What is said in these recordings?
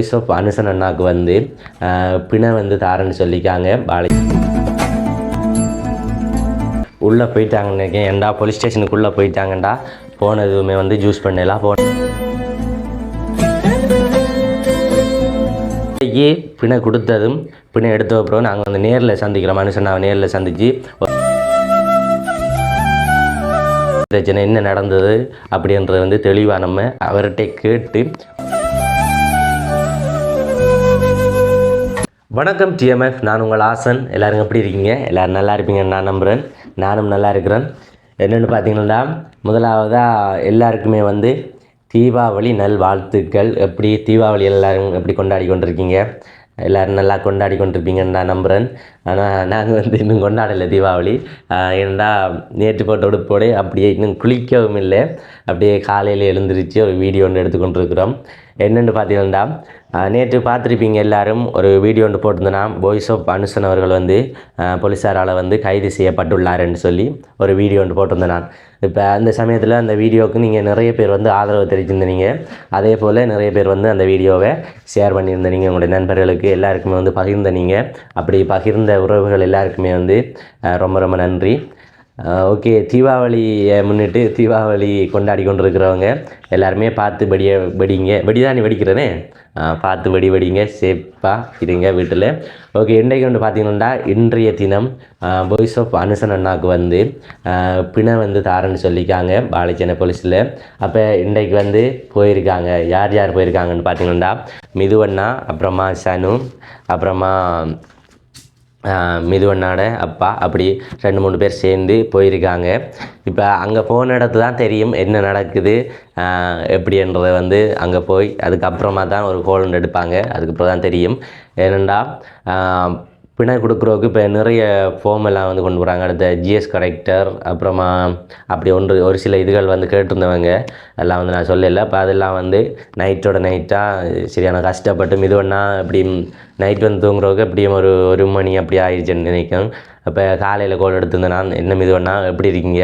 Voice of Anusan அண்ணாவுக்கு வந்து பிணை வந்து தாரன்னு சொல்லிக்காங்க. உள்ளே போயிட்டாங்கன்னு நினைக்கிறேன். ஏன்டா போலீஸ் ஸ்டேஷனுக்குள்ளே போயிட்டாங்கண்டா ஃபோன் எதுவுமே வந்து யூஸ் பண்ணலாம். பிணை கொடுத்ததும் பிணை எடுத்த அப்புறம் நாங்கள் வந்து நேரில் சந்திக்கிறோம். அனுசன்னாவை நேரில் சந்தித்து பிரச்சனை என்ன நடந்தது அப்படின்றத வந்து தெளிவாக நம்ம அவர்கிட்ட கேட்டு. வணக்கம் டிஎம்எஃப், நான் உங்கள் ஆசன். எல்லோரும் எப்படி இருக்கீங்க? எல்லோரும் நல்லா இருப்பீங்கன்னு நான் நம்புகிறேன். நானும் நல்லா இருக்கிறேன். என்னென்னு பார்த்தீங்கன்னா, முதலாவதாக எல்லாருக்குமே வந்து தீபாவளி நல்வாழ்த்துக்கள். எப்படி தீபாவளி எல்லோரும் எப்படி கொண்டாடி கொண்டிருக்கீங்க? எல்லோரும் நல்லா கொண்டாடி கொண்டிருப்பீங்கன்னு நான் நம்புகிறேன். ஆனால் நாங்கள் வந்து இன்னும் கொண்டாடலை தீபாவளி. ஏன்னா நேற்று போட்ட உடுப்போடு அப்படியே இன்னும் குளிக்கவும் இல்லை. அப்படியே காலையில் எழுந்திரிச்சு ஒரு வீடியோ ஒன்று எடுத்துக்கொண்டிருக்கிறோம். என்னென்னு பார்த்தீங்கன்னா, நேற்று பார்த்துருப்பீங்க எல்லோரும், ஒரு வீடியோ ஒன்று போட்டிருந்தேன்னா, வாய்ஸ் ஆஃப் அனுசன் அவர்கள் வந்து போலீஸாரால் வந்து கைது செய்யப்பட்டுள்ளாருன்னு சொல்லி ஒரு வீடியோ ஒன்று போட்டிருந்தேன் நான். இப்போ அந்த சமயத்தில் அந்த வீடியோவுக்கு நீங்கள் நிறைய பேர் வந்து ஆதரவு தெரிவிச்சிருந்தீங்க. அதே போல் நிறைய பேர் வந்து அந்த வீடியோவை ஷேர் பண்ணியிருந்தீங்க உங்களுடைய நண்பர்களுக்கு எல்லாருக்குமே வந்து பகிர்ந்தீங்க. அப்படி பகிர்ந்த உறவுகள் எல்லாருக்குமே வந்து ரொம்ப ரொம்ப நன்றி. ஓகே, தீபாவளியை முன்னிட்டு தீபாவளி கொண்டாடி கொண்டிருக்கிறவங்க எல்லாருமே பார்த்து வெடிதான் நீ வெடிக்கிறேனே, பார்த்து வெடிங்க, சேஃபாக இருங்க வீட்டில். ஓகே, இன்றைக்கு வந்து பார்த்தீங்கன்னா, இன்றைய தினம் வாய்ஸ் ஆஃப் அனுசன் அண்ணாவுக்கு வந்து பிணை வந்து தாரன்னு சொல்லிக்காங்க பாலச்சேனை போலீஸில். அப்போ இன்றைக்கு வந்து போயிருக்காங்க. யார் யார் போயிருக்காங்கன்னு பார்த்தீங்கன்னா, மிதுவண்ணா, அப்புறமா சனு, அப்புறமா மிதுவண்ணாட அப்பா, அப்படி 2-3 பேர் சேர்ந்து போயிருக்காங்க. இப்போ அங்கே போன இடத்துல தான் தெரியும் என்ன நடக்குது எப்படின்றத வந்து அங்கே போய் அதுக்கப்புறமா தான் ஒரு கோல் எடுப்பாங்க. அதுக்கப்புறம் தான் தெரியும். ஏனெண்டா பிணை கொடுக்குறவுக்கு இப்போ நிறைய ஃபார்ம் எல்லாம் வந்து கொண்டு போகிறாங்க. அடுத்த ஜிஎஸ் கரெக்டர், அப்புறமா அப்படி ஒரு சில இதுகள் வந்து கேட்டிருந்தவங்க எல்லாம் வந்து நான் சொல்லலை. இப்போ அதெல்லாம் வந்து நைட்டாக சரியான கஷ்டப்பட்டு மிதுவண்ணா இப்படி நைட் வந்து தூங்குறவுக்கு எப்படியும் ஒரு மணி அப்படி ஆயிடுச்சுன்னு நினைக்கிறேன். அப்போ காலையில் கோல் எடுத்திருந்தேன் நான், என்ன மிதுவண்ணா எப்படி இருக்கீங்க,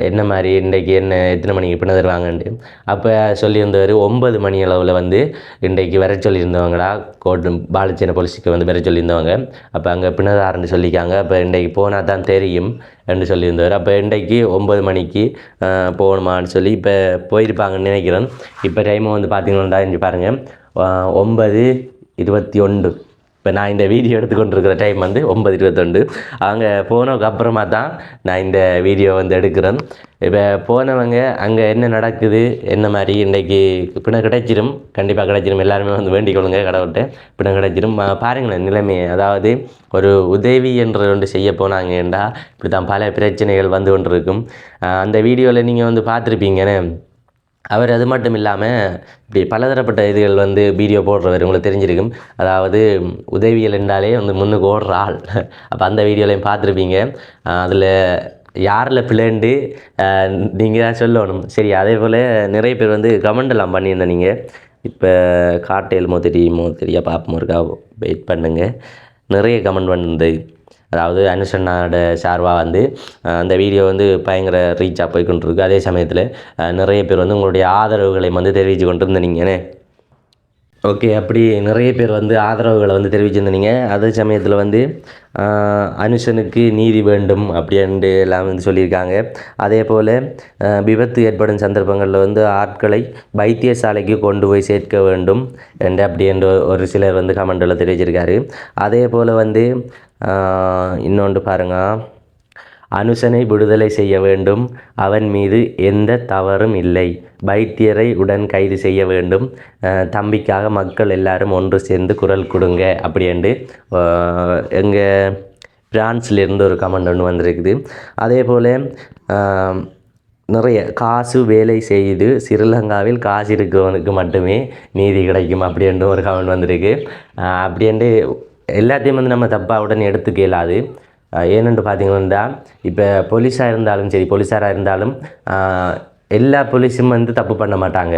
என்ன மாதிரி இன்றைக்கு எத்தனை மணிக்கு பிணை தருவாங்கன்ட்டு. அப்போ சொல்லியிருந்தவர் 9 மணி அளவில் வந்து இன்றைக்கு வர சொல்லியிருந்தவங்களா கோர்ட்டு பாலச்சேனை போலீஸுக்கு வந்து வர சொல்லியிருந்தவங்க. அப்போ அங்கே பிணதாரன்னு சொல்லிக்காங்க. அப்போ இன்றைக்கு போனால் தான் தெரியும் என்று சொல்லியிருந்தவர். அப்போ இன்றைக்கு 9 மணிக்கு போகணுமான்னு சொல்லி இப்போ போயிருப்பாங்கன்னு நினைக்கிறேன். இப்போ டைமும் வந்து பார்த்தீங்கன்னா இங்கே பாருங்கள், 9:21. இப்போ நான் இந்த வீடியோ எடுத்துக்கொண்டிருக்கிற டைம் வந்து 9:21. அங்கே போனதுக்கு அப்புறமா தான் நான் இந்த வீடியோ வந்து எடுக்கிறேன். இப்போ போனவங்க அங்கே என்ன நடக்குது, என்ன மாதிரி இன்றைக்கி பிணை கிடைச்சிடும், கண்டிப்பாக கிடைச்சிடும். எல்லாருமே வந்து வேண்டிக் கொள்ளுங்க கடவுள்கிட்ட, பிணை கிடைச்சிடும். பாருங்களேன் நிலைமை, அதாவது ஒரு உதவி என்று ஒன்று செய்ய போனாங்கண்டா இப்படி தான் பல பிரச்சனைகள் வந்து கொண்டு இருக்கும். அந்த வீடியோவில் நீங்கள் வந்து பார்த்துருப்பீங்கன்னு. அவர் அது மட்டும் இல்லாமல் இப்படி பலதரப்பட்ட இதுகள் வந்து வீடியோ போடுறவர் உங்களுக்கு தெரிஞ்சிருக்கும். அதாவது உதவியல் என்றாலே வந்து முன்னுக்கு ஓடுற ஆள். அப்போ அந்த வீடியோலையும் பார்த்துருப்பீங்க. அதில் யாரில் பிள்ளைண்டு நீங்கள் தான் சொல்லணும். சரி, அதே போல் நிறைய பேர் வந்து கமெண்ட் எல்லாம் பண்ணியிருந்தேன். நீங்கள் இப்போ காட்டையில் தெரியா பார்ப்போம், இருக்கா வெயிட் பண்ணுங்க. நிறைய கமெண்ட் பண்ணுது. அதாவது அனுசண்ணாட சார்பாக வந்து அந்த வீடியோ வந்து பயங்கர ரீச்சாக போய்கொண்டிருக்கு. அதே சமயத்தில் நிறைய பேர் வந்து உங்களுடைய ஆதரவுகளை வந்து தெரிவித்து கொண்டு இருந்தீங்கன்னே. ஓகே, அப்படி நிறைய பேர் வந்து ஆதரவுகளை வந்து தெரிவிச்சிருந்தீங்க. அதே சமயத்தில் வந்து அனுசனுக்கு நீதி வேண்டும் அப்படின்ட்டு எல்லாம் வந்து சொல்லியிருக்காங்க. அதே போல் விபத்து ஏற்படும் சந்தர்ப்பங்களில் வந்து ஆட்களை வைத்தியசாலைக்கு கொண்டு போய் சேர்க்க வேண்டும் என்று அப்படி என்று ஒரு சிலர் வந்து கமெண்டில் தெரிவிச்சிருக்காரு. அதே போல் வந்து இன்னொன்று பாருங்கள், அனுசனை விடுதலை செய்ய வேண்டும், அவன் மீது எந்த தவறும் இல்லை, வைத்தியரை உடன் கைது செய்ய வேண்டும், தம்பிக்காக மக்கள் எல்லாரும் ஒன்று சேர்ந்து குரல் கொடுங்க அப்படின்ட்டு எங்கள் பிரான்ஸ்லேருந்து ஒரு கமெண்ட் ஒன்று வந்திருக்குது. அதே போல் நிறைய காசு வேலை செய்து ஸ்ரீலங்காவில் காசு இருக்கிறவனுக்கு மட்டுமே நீதி கிடைக்கும் அப்படின்ட்டு ஒரு கமெண்ட் வந்திருக்கு. அப்படின்ட்டு எல்லாத்தையும் வந்து நம்ம தப்பாக உடனே எடுத்துக்க இயலாது. ஏனென்று பார்த்தீங்கன்னா, இப்போ போலீஸாக இருந்தாலும் சரி, போலீஸாராக இருந்தாலும் எல்லா போலீஸும் வந்து தப்பு பண்ண மாட்டாங்க.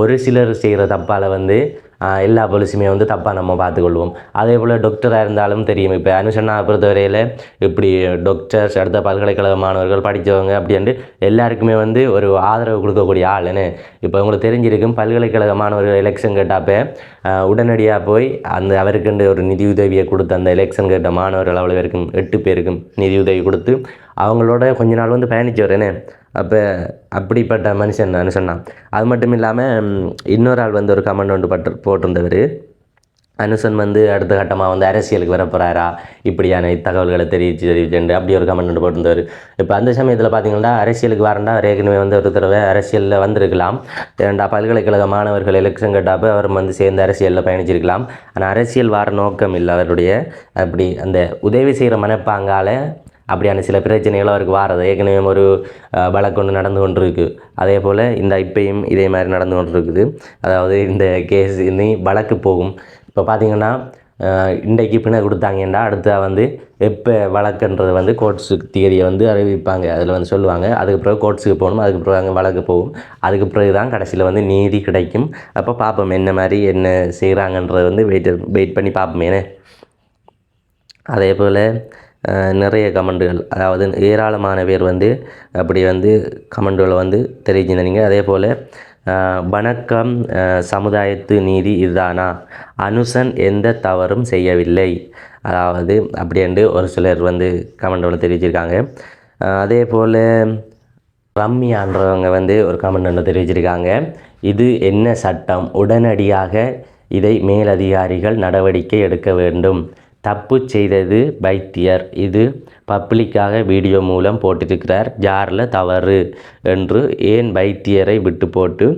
ஒரு சிலர் செய்கிற தப்பால் வந்து எல்லா போலீஸுமே வந்து தப்பாக நம்ம பார்த்துக்கொள்வோம். அதே போல் டாக்டராக இருந்தாலும் தெரியும். இப்போ அனுஷனா பொறுத்தவரையில் இப்படி டாக்டர்ஸ் அடுத்த பல்கலைக்கழக மாணவர்கள் படித்தவங்க அப்படின்ட்டு எல்லாருக்குமே வந்து ஒரு ஆதரவு கொடுக்கக்கூடிய ஆளுன்னு இப்போ உங்களுக்கு தெரிஞ்சிருக்கும். பல்கலைக்கழக மாணவர்கள் எலெக்ஷன் கேட்டாப்போ உடனடியாக போய் அந்த அவருக்குண்டு ஒரு நிதியுதவியை கொடுத்து அந்த எலெக்ஷன் கேட்ட மாணவர்கள் அவ்வளோ பேருக்கும் 8 பேருக்கும் நிதியுதவி கொடுத்து அவங்களோட கொஞ்ச நாள் வந்து பயணிச்சு வரேன்னு. அப்போ அப்படிப்பட்ட மனுஷன் சொன்னான். அது மட்டும் இல்லாமல் இன்னொரு ஆள் வந்து ஒரு கமெண்ட் ஒன்று போட்டிருந்தவர். அனுசன் வந்து அடுத்த கட்டமாக வந்து அரசியலுக்கு வர போகிறாரா இப்படியான தகவல்களை தெரிவிச்சுட்டு அப்படி ஒரு கமெண்ட் போட்டிருந்தார். இப்போ அந்த சமயத்தில் பார்த்தீங்கன்னா அரசியலுக்கு வரண்டா ஏற்கனவே வந்து ஒரு தடவை அரசியலில் வந்திருக்கலாம். ஏன்டா பல்கலைக்கழக மாணவர்கள் எலெக்ஷன் கேட்டாப்போ அவர் வந்து சேர்ந்து அரசியலில் பயணிச்சிருக்கலாம். ஆனால் அரசியல் வர நோக்கம் இல்லை அவருடைய. அப்படி அந்த உதவி செய்கிற மனப்பாங்கால் அப்படியான சில பிரச்சனைகள் அவருக்கு வாரது. ஏற்கனவே ஒரு வழக்கு ஒன்று நடந்து கொண்டு இருக்குது. அதே போல் இந்த இப்பையும் இதே மாதிரி நடந்து கொண்டு இருக்குது. அதாவது இந்த கேஸ் இனி வழக்கு போகும். இப்போ பார்த்தீங்கன்னா இன்றைக்கு பிணை கொடுத்தாங்கன்னா அடுத்த வந்து எப்போ வழக்குன்றது வந்து கோர்ட்ஸுக்கு தேதியை வந்து அறிவிப்பாங்க. அதில் வந்து சொல்லுவாங்க. அதுக்கு பிறகு கோர்ட்ஸுக்கு போகணும். அதுக்கு பிறகு அங்கே வழக்கு போகும். அதுக்கு பிறகு தான் கடைசியில் வந்து நீதி கிடைக்கும். அப்போ பார்ப்போம் என்ன மாதிரி என்ன செய்கிறாங்கன்றதை வந்து வெயிட் பண்ணி பார்ப்போமேனே. அதே போல் நிறைய கமெண்டுகள், அதாவது ஏராளமான பேர் வந்து அப்படி வந்து கமெண்டுகளை வந்து தெரிவிச்சிருந்தீங்க. அதே போல் வணக்கம், சமுதாயத்து நீதி இதுதானா, அனுசன் எந்த தவறும் செய்யவில்லை, அதாவது அப்படின்ட்டு ஒரு சிலர் வந்து கமெண்டோட தெரிவிச்சிருக்காங்க. அதே போல் ரம்யான்றவங்க வந்து ஒரு கமெண்ட் ஒன்று தெரிவிச்சிருக்காங்க. இது என்ன சட்டம், உடனடியாக இதை மேலதிகாரிகள் நடவடிக்கை எடுக்க வேண்டும். தப்பு செய்தது வைத்தியர், இது பப்ளிக்காக வீடியோ மூலம் போட்டிருக்கிறார், யாரில் தவறு என்று ஏன் வைத்தியரை விட்டு போட்டு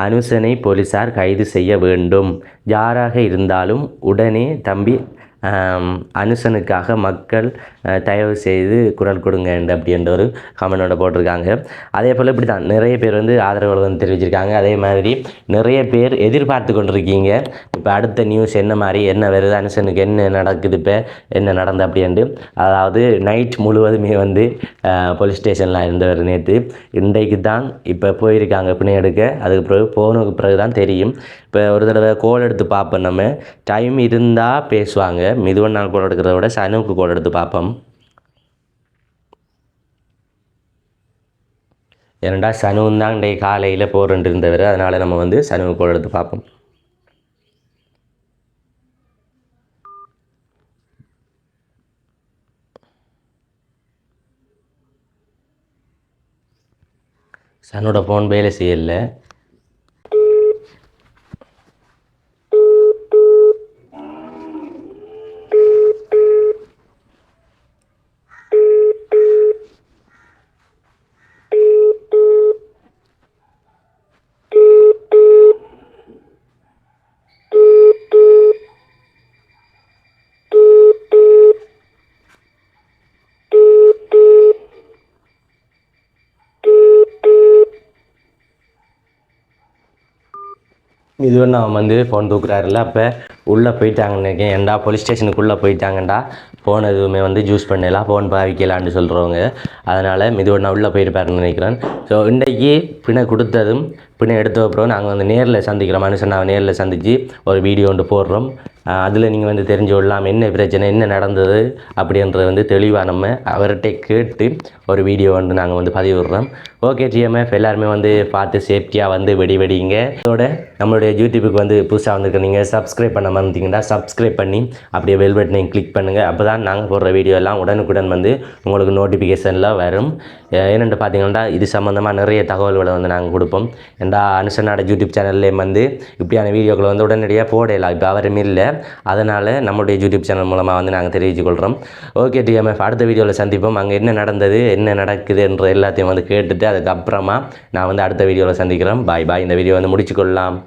அனுசனை போலீஸார் கைது செய்ய வேண்டும். யாராக இருந்தாலும் உடனே தம்பி அனுசனுக்காக மக்கள் தயவு செய்து குரல் கொடுங்க அப்படின்ற ஒரு கமெண்டோட போட்டிருக்காங்க. அதே போல் இப்படி தான் நிறைய பேர் வந்து ஆதரவுகள் வந்து தெரிவிச்சிருக்காங்க. அதே மாதிரி நிறைய பேர் எதிர்பார்த்து கொண்டிருக்கீங்க இப்போ அடுத்த நியூஸ் என்ன மாதிரி என்ன வருது, அனுசனுக்கு என்ன நடக்குது, இப்போ என்ன நடந்து அப்படின்ட்டு. அதாவது நைட் முழுவதுமே வந்து போலீஸ் ஸ்டேஷனில் இருந்தவர் நேற்று. இன்றைக்கு தான் இப்போ போயிருக்காங்க பிணை எடுக்க. அதுக்கு பிறகு போனதுக்கு பிறகு தான் தெரியும். இப்போ ஒரு தடவை கோல் எடுத்து பார்ப்போம். நம்ம டைம் இருந்தால் பேசுவாங்க. மிதுவன் நாள் கோல் எடுக்கிறத விட சனுவுக்கு கோல் எடுத்து பார்ப்போம். ஏனண்டா சனுவும் தான் இன்றைக்கு காலையில் போகிறேன்ட்டு இருந்தவர். அதனால் நம்ம வந்து சனுவுக்கு கோல் எடுத்து பார்ப்போம். சனோட ஃபோன் வேலை செய்யலை. இது நான் வந்து ஃபோன் தூக்குறாருல, அப்போ உள்ளே போயிட்டாங்கன்னு நினைக்கிறேன். ஏன்டா போலீஸ் ஸ்டேஷனுக்குள்ளே போயிட்டாங்கண்டா, ஃபோன் எதுவுமே வந்து யூஸ் பண்ணலாம், ஃபோன் பாவிக்கலான்னு சொல்கிறவங்க. அதனால் மிதுவண்ணா உள்ளே போயிருப்பாருன்னு நினைக்கிறேன். ஸோ இன்றைக்கி பிணை கொடுத்ததும் பிணை எடுத்த அப்புறம் நாங்கள் வந்து நேரில் சந்திக்கிறோம். மனுஷனாவை நேரில் சந்தித்து ஒரு வீடியோ ஒன்று போடுறோம். அதில் நீங்கள் வந்து தெரிஞ்சு கொள்ளலாம் என்ன பிரச்சனை என்ன நடந்தது அப்படின்றத வந்து தெளிவாக நம்ம அவர்கிட்ட கேட்டு ஒரு வீடியோ வந்து நாங்கள் வந்து பதிவிடுறோம். ஓகே டிஎம்எஃப் எல்லாருமே வந்து பார்த்து சேஃப்டியாக வந்து வெடிங்க. அதோட நம்மளுடைய யூடியூபுக்கு வந்து புதுசாக வந்துருக்கு, நீங்கள் சப்ஸ்கிரைப் பண்ண மறந்துட்டீங்கன்னா சப்ஸ்கிரைப் பண்ணி அப்படியே பெல் பட்டனையும் கிளிக் பண்ணுங்கள். அப்போ தான் நாங்கள் போடுற வீடியோ எல்லாம் உடனுக்குடன் வந்து உங்களுக்கு நோட்டிஃபிகேஷனில் வரும். ஏனென்று பார்த்தீங்கன்னா இது சம்மந்தமாக நிறைய தகவல்களை வந்து நாங்கள் கொடுப்போம். ஏன்டா அனுசனோட யூடியூப் சேனல்லேயும் வந்து இப்படியான வீடியோக்களை வந்து உடனடியாக போடலாம். இப்போ அவரும் இல்லை, அதனால் நம்மளுடைய யூடியூப் சேனல் மூலமாக வந்து நாங்கள் தெரிவித்துக் கொள்கிறோம். ஓகே டிஎம்எஃப் அடுத்த வீடியோவில் சந்திப்போம். அங்கே என்ன நடந்தது என்ன நடக்குதுன்ற எல்லாத்தையும் வந்து கேட்டுட்டு அதுக்கப்புறமா நான் வந்து அடுத்த வீடியோவில் சந்திக்கிறேன். பாய். இந்த வீடியோ வந்து முடிச்சுக்கொள்ளலாம்.